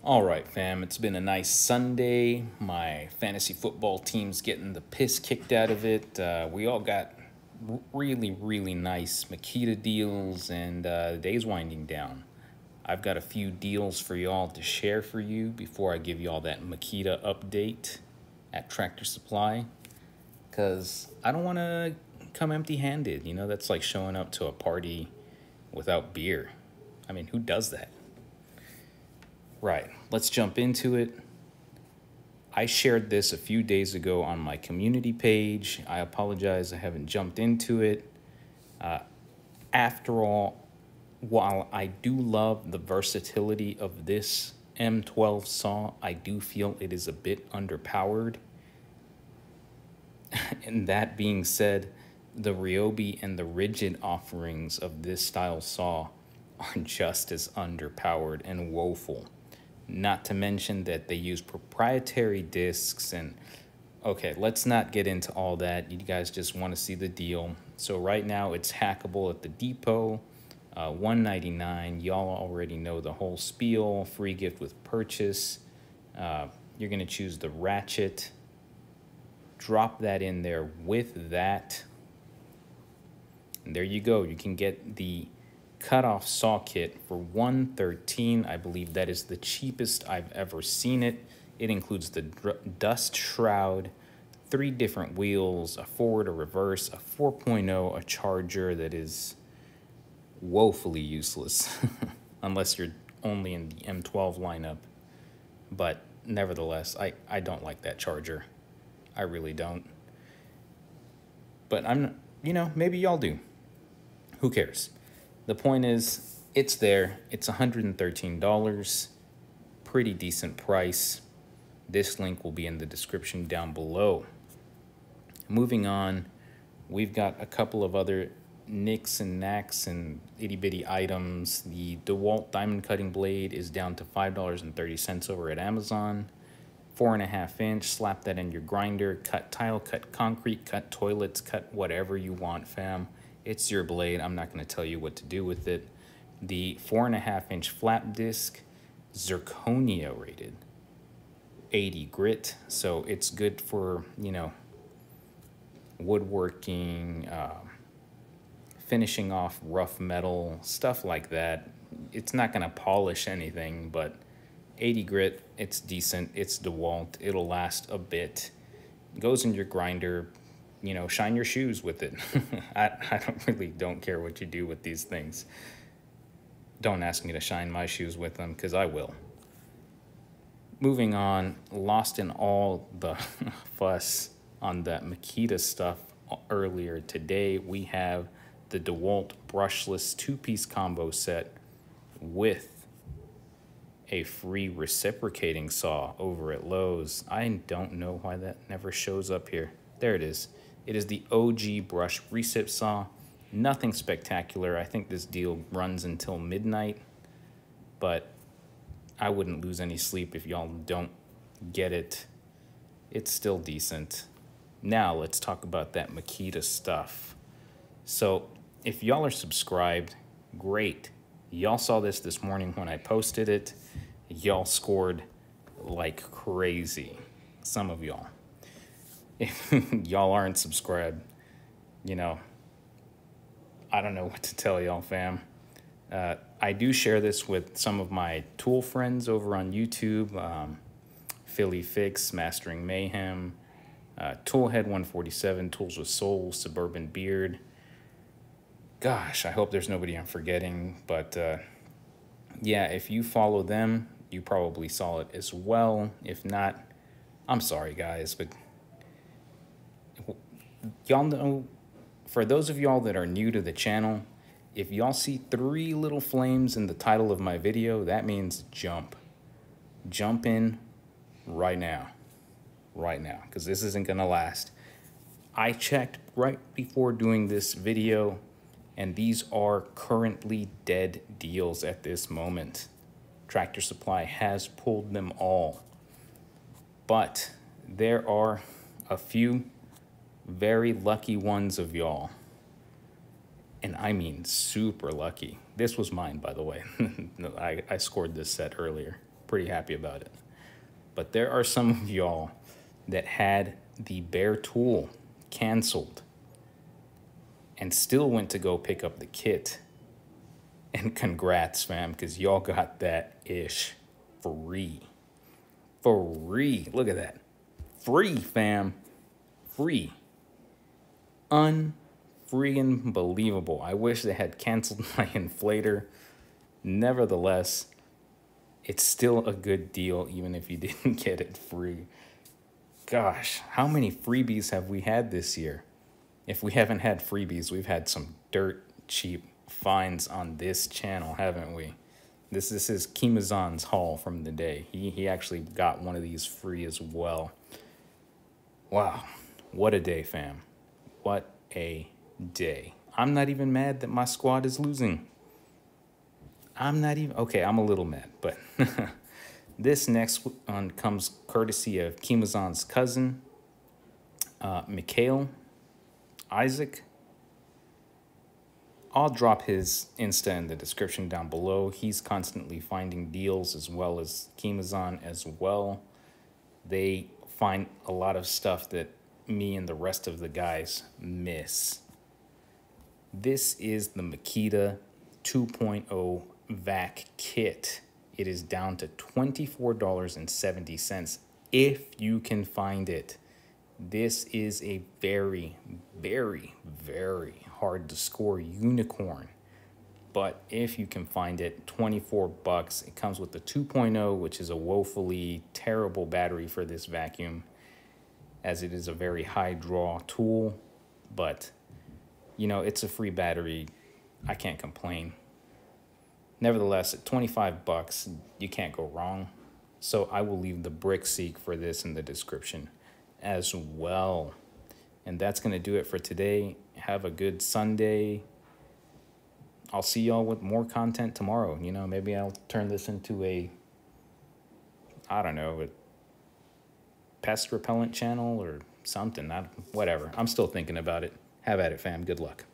All right, fam. It's been a nice Sunday. My fantasy football team's getting the piss kicked out of it. We all got really, really nice Makita deals, and the day's winding down. I've got a few deals for y'all to share for you before I give y'all that Makita update at Tractor Supply, because I don't want to come empty handed. You know, that's like showing up to a party without beer. I mean, who does that? Right, let's jump into it. I shared this a few days ago on my community page. I apologize, I haven't jumped into it. After all, while I do love the versatility of this M12 saw, I do feel it is a bit underpowered. And that being said, the Ryobi and the rigid offerings of this style saw are just as underpowered and woeful. Not to mention that they use proprietary discs and okay, let's not get into all that. You guys just want to see the deal. So right now it's hackable at the depot, $199. Y'all already know the whole spiel. Free gift with purchase. You're gonna choose the ratchet. Drop that in there with that. And there you go. You can get the cutoff saw kit for $113. I believe that is the cheapest I've ever seen it. It includes the dust shroud, 3 different wheels, a forward, a reverse, a 4.0, a charger that is woefully useless unless you're only in the M12 lineup. But nevertheless, I don't like that charger. I really don't. But maybe y'all do. Who cares? The point is, it's there. It's $113. Pretty decent price. This link will be in the description down below. Moving on, we've got a couple of other nicks and knacks and itty-bitty items. The DeWalt diamond cutting blade is down to $5.30 over at Amazon. 4.5 inch, slap that in your grinder, cut tile, cut concrete, cut toilets, cut whatever you want, fam. It's your blade. I'm not going to tell you what to do with it. The 4.5 inch flap disc, zirconia rated, 80 grit. So it's good for, woodworking, finishing off rough metal, stuff like that. It's not going to polish anything, but 80 grit, it's decent. It's DeWalt. It'll last a bit. Goes in your grinder. Shine your shoes with it. I don't care what you do with these things. Don't ask me to shine my shoes with them, because I will. Moving on, lost in all the fuss on that Makita stuff earlier today, we have the DeWalt brushless 2-piece combo set with a free reciprocating saw over at Lowe's. I don't know why that never shows up here. There it is. It is the OG brush recip saw. Nothing spectacular. I think this deal runs until midnight, but I wouldn't lose any sleep if y'all don't get it. It's still decent. Now let's talk about that Makita stuff. So if y'all are subscribed, great. Y'all saw this morning when I posted it. Y'all scored like crazy. Some of y'all. If y'all aren't subscribed, I don't know what to tell y'all, fam. I do share this with some of my tool friends over on YouTube. Philly Fix, Mastering Mayhem, Toolhead 147, Tools with Soul, Suburban Beard. Gosh, I hope there's nobody I'm forgetting. But yeah, if you follow them, you probably saw it as well. If not, I'm sorry, guys, but y'all know, for those of y'all that are new to the channel, if y'all see 3 little flames in the title of my video, that means jump. Jump in right now. Right now, because this isn't gonna last. I checked right before doing this video, and these are currently dead deals at this moment. Tractor Supply has pulled them all. But there are a few very lucky ones of y'all, and I mean super lucky. This was mine, by the way. I scored this set earlier. pretty happy about it. But there are some of y'all that had the bare tool canceled and still went to go pick up the kit. And congrats, fam, because y'all got that ish free. Free. Look at that. Free, fam. Free. Unfreaking believable. I wish they had canceled my inflator. Nevertheless, it's still a good deal, even if you didn't get it free. Gosh, how many freebies have we had this year? If we haven't had freebies, we've had some dirt cheap finds on this channel, haven't we? This is Kimazan's haul from the day. He actually got one of these free as well. Wow, what a day, fam. What a day. I'm not even mad that my squad is losing. I'm not even, okay, I'm a little mad, but this next one comes courtesy of Kimazan's cousin, Mikhail Isaac. I'll drop his Insta in the description down below. He's constantly finding deals, as well as Kimazan as well. They find a lot of stuff that me and the rest of the guys miss. This is the Makita 2.0 vac kit. It is down to $24.70 if you can find it. This is a very, very, very hard to score unicorn. But if you can find it, 24 bucks. It comes with the 2.0, which is a woefully terrible battery for this vacuum, as it is a very high draw tool. But, you know, it's a free battery. I can't complain. Nevertheless, at 25 bucks, you can't go wrong. So I will leave the brick seek for this in the description as well. And that's going to do it for today. Have a good Sunday. I'll see y'all with more content tomorrow. You know, maybe I'll turn this into a, I don't know, a pest repellent channel or something. Whatever. I'm still thinking about it. Have at it, fam. Good luck.